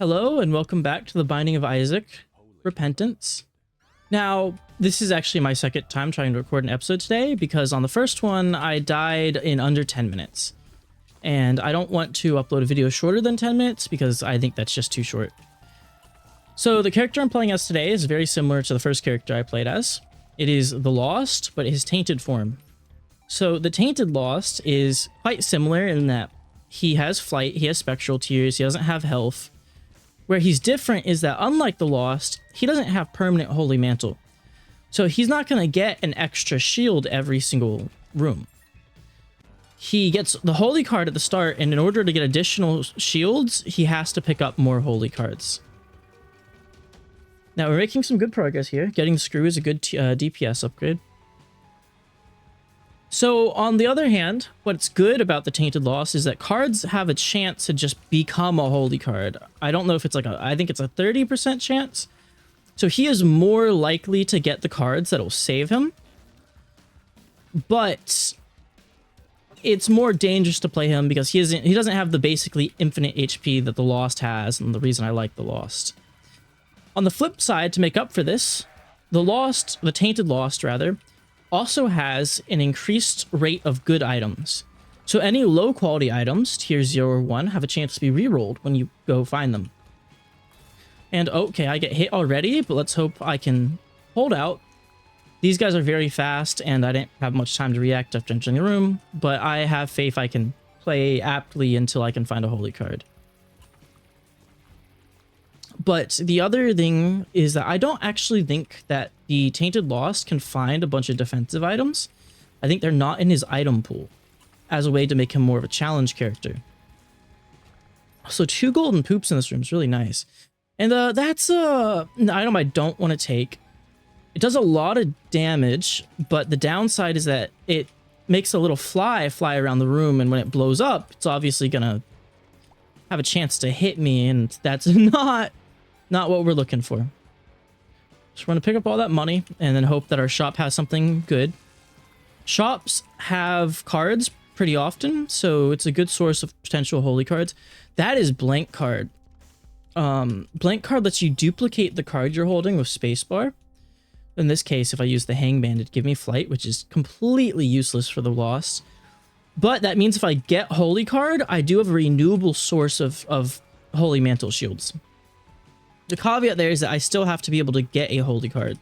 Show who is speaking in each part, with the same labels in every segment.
Speaker 1: Hello and welcome back to the Binding of Isaac Repentance. Now, this is actually my second time trying to record an episode today because on the first one I died in under 10 minutes. And I don't want to upload a video shorter than 10 minutes because I think that's just too short. So the character I'm playing as today is very similar to the first character I played as. It is the Lost, but his tainted form. So the tainted Lost is quite similar in that he has flight, he has spectral tears, he doesn't have health. Where he's different is that unlike the Lost, he doesn't have permanent Holy Mantle. So he's not going to get an extra shield every single room. He gets the Holy card at the start, and in order to get additional shields, he has to pick up more Holy cards. Now we're making some good progress here. Getting Screw is a good DPS upgrade. So on the other hand, what's good about the Tainted Lost is that cards have a chance to just become a Holy card. I don't know if it's like I think it's a 30% chance. So he is more likely to get the cards that'll save him. But it's more dangerous to play him because he doesn't have the basically infinite HP that the Lost has, and the reason I like the Lost. On the flip side, to make up for this, the Tainted Lost rather, also has an increased rate of good items. So any low quality items, tier 0 or 1, have a chance to be rerolled when you go find them. And okay, I get hit already, but let's hope I can hold out. These guys are very fast, and I didn't have much time to react after entering the room, but I have faith I can play aptly until I can find a Holy card. But the other thing is that I don't actually think that the Tainted Lost can find a bunch of defensive items. I think they're not in his item pool as a way to make him more of a challenge character. So 2 golden poops in this room is really nice. And that's an item I don't want to take. It does a lot of damage, but the downside is that it makes a little fly around the room, and when it blows up, it's obviously gonna have a chance to hit me, and that's not what we're looking for. So we're going to pick up all that money and then hope that our shop has something good. Shops have cards pretty often, so it's a good source of potential Holy cards. That is Blank card. Blank card lets you duplicate the card you're holding with spacebar. In this case, if I use the Hangman, it'd give me flight, which is completely useless for the Lost. But that means if I get Holy card, I do have a renewable source of Holy Mantle shields. The caveat there is that I still have to be able to get a Holy card,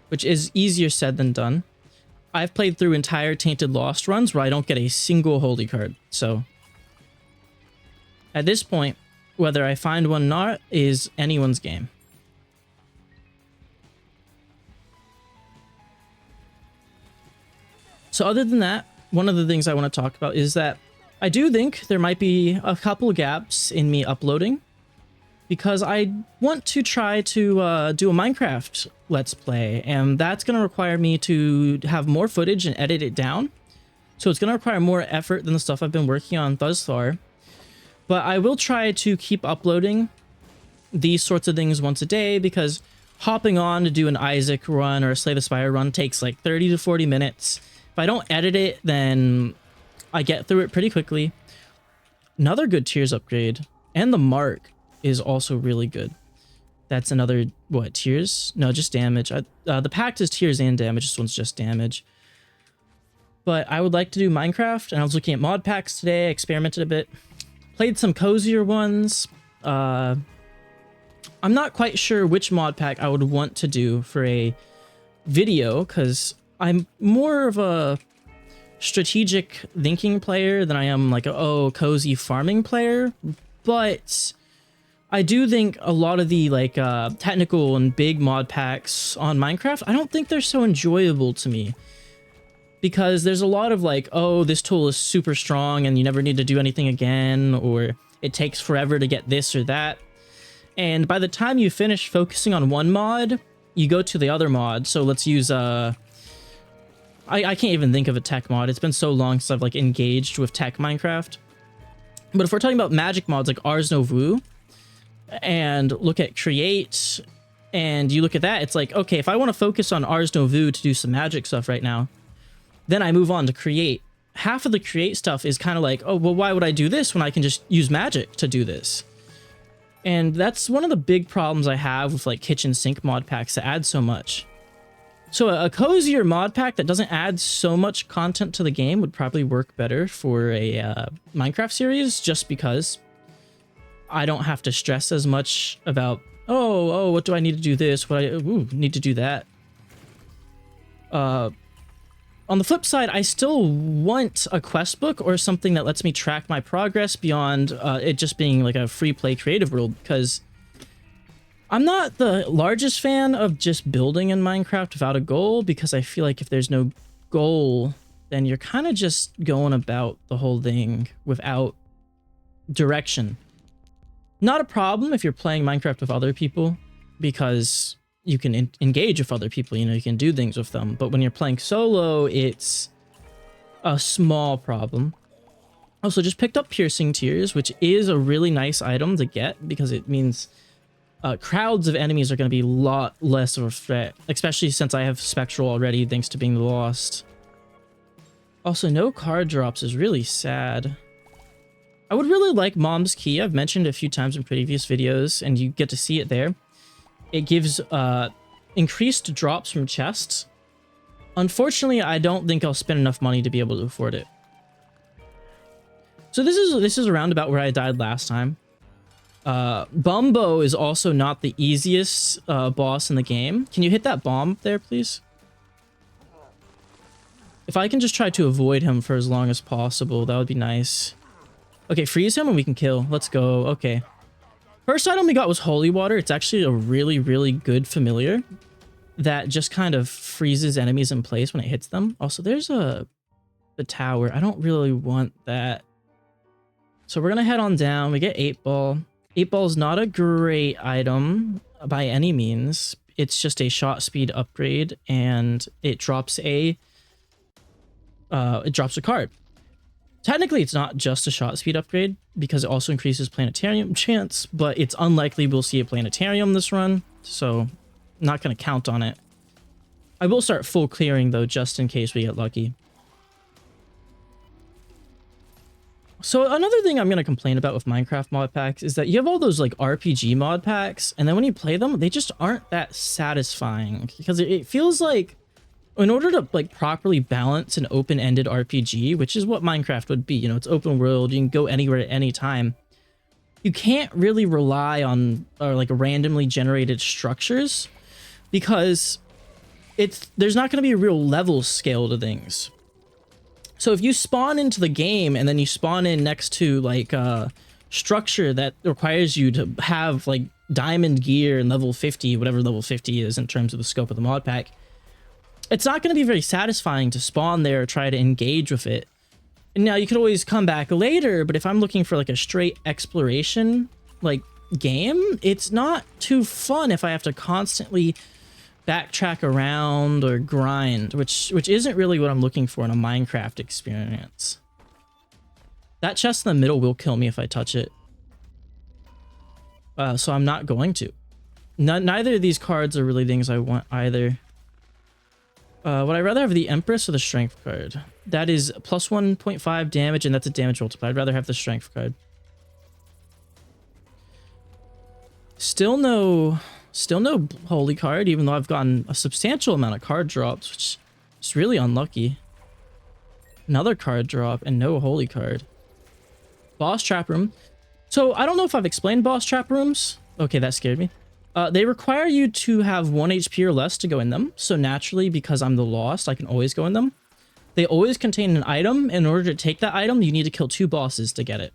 Speaker 1: which is easier said than done. I've played through entire Tainted Lost runs where I don't get a single Holy card. So at this point, whether I find one or not is anyone's game. So other than that, one of the things I want to talk about is that I do think there might be a couple gaps in me uploading, because I want to try to do a Minecraft Let's Play, and that's going to require me to have more footage and edit it down. So it's going to require more effort than the stuff I've been working on thus far. But I will try to keep uploading these sorts of things once a day, because hopping on to do an Isaac run or a Slay the Spire run takes like 30 to 40 minutes. If I don't edit it, then I get through it pretty quickly. Another good Tears upgrade, and the Mark is also really good. That's another, what, Tears? No, just damage. The Pact is Tears and damage. This one's just damage. But I would like to do Minecraft, and I was looking at mod packs today, experimented a bit. Played some cozier ones. I'm not quite sure which mod pack I would want to do for a video, because I'm more of a strategic thinking player than I am like a cozy farming player. But I do think a lot of the like technical and big mod packs on Minecraft, I don't think they're so enjoyable to me, because there's a lot of like, oh, this tool is super strong and you never need to do anything again, or it takes forever to get this or that. And by the time you finish focusing on one mod, you go to the other mod. So let's use I can't even think of a tech mod. It's been so long since I've like engaged with tech Minecraft. But if we're talking about magic mods like Ars Nouveau, and look at create, and you look at that, it's like, okay, if I want to focus on Ars Nouveau to do some magic stuff right now, then I move on to create. Half of the create stuff is kind of like, oh, well, why would I do this when I can just use magic to do this? And that's one of the big problems I have with like kitchen sink mod packs that add so much. So a cozier mod pack that doesn't add so much content to the game would probably work better for a Minecraft series, just because I don't have to stress as much about, oh, what do I need to do this? What I need to do that. On the flip side, I still want a quest book or something that lets me track my progress beyond it just being like a free play creative world, because I'm not the largest fan of just building in Minecraft without a goal, because I feel like if there's no goal, then you're kind of just going about the whole thing without direction. Not a problem if you're playing Minecraft with other people, because you can engage with other people, you know, you can do things with them. But when you're playing solo, it's a small problem. Also, just picked up Piercing Tears, which is a really nice item to get, because it means crowds of enemies are going to be a lot less of a threat, especially since I have Spectral already, thanks to being lost. Also, no card drops is really sad. I would really like Mom's Key. I've mentioned it a few times in previous videos, and you get to see it there. It gives increased drops from chests. Unfortunately, I don't think I'll spend enough money to be able to afford it. So this is around about where I died last time. Bumbo is also not the easiest boss in the game. Can you hit that bomb there, please? If I can just try to avoid him for as long as possible, that would be nice. Okay, freeze him and we can kill. Let's go. Okay. First item we got was Holy Water. It's actually a really, really good familiar that just kind of freezes enemies in place when it hits them. Also, there's the tower. I don't really want that. So we're going to head on down. We get 8 Ball. 8 Ball is not a great item by any means. It's just a shot speed upgrade, and it drops a card. Technically, it's not just a shot speed upgrade, because it also increases planetarium chance, but it's unlikely we'll see a planetarium this run, so not going to count on it. I will start full clearing, though, just in case we get lucky. So another thing I'm going to complain about with Minecraft mod packs is that you have all those like RPG mod packs, and then when you play them, they just aren't that satisfying, because it feels like in order to like properly balance an open-ended RPG, which is what Minecraft would be, you know, it's open world, you can go anywhere at any time. You can't really rely on like randomly generated structures, because there's not going to be a real level scale to things. So if you spawn into the game and then you spawn in next to like a structure that requires you to have like diamond gear and level 50, whatever level 50 is in terms of the scope of the mod pack, it's not going to be very satisfying to spawn there or try to engage with it. And now you could always come back later, but if I'm looking for like a straight exploration like game, it's not too fun if I have to constantly backtrack around or grind, which isn't really what I'm looking for in a Minecraft experience. That chest in the middle will kill me if I touch it. So I'm not going to. Neither of these cards are really things I want either. Would I rather have the Empress or the Strength card? That is plus 1.5 damage, and that's a damage multiplier. I'd rather have the Strength card. Still no Holy card, even though I've gotten a substantial amount of card drops, which is really unlucky. Another card drop and no Holy card. Boss Trap Room. So I don't know if I've explained Boss Trap Rooms. Okay, that scared me. They require you to have 1 HP or less to go in them. So naturally, because I'm the Lost, I can always go in them. They always contain an item. In order to take that item, you need to kill 2 bosses to get it.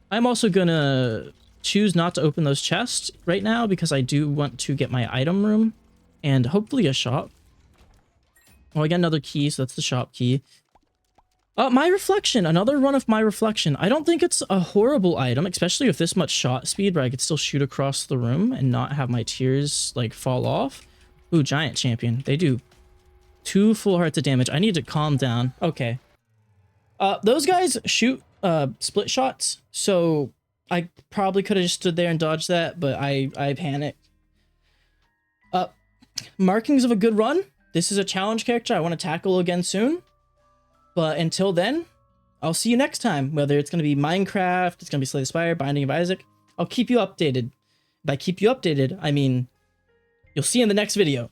Speaker 1: I'm also gonna choose not to open those chests right now, because I do want to get my item room and hopefully a shop. Oh, I got another key, so that's the shop key. My Reflection, another run of My Reflection. I don't think it's a horrible item, especially with this much shot speed, where I could still shoot across the room and not have my tears like fall off. Ooh, Giant Champion. They do 2 full hearts of damage. I need to calm down. Okay. Those guys shoot split shots, so I probably could have just stood there and dodged that, but I panicked. Markings of a good run. This is a challenge character I want to tackle again soon. But until then, I'll see you next time. Whether it's going to be Minecraft, it's going to be Slay the Spire, Binding of Isaac. I'll keep you updated. By keep you updated, I mean you'll see in the next video.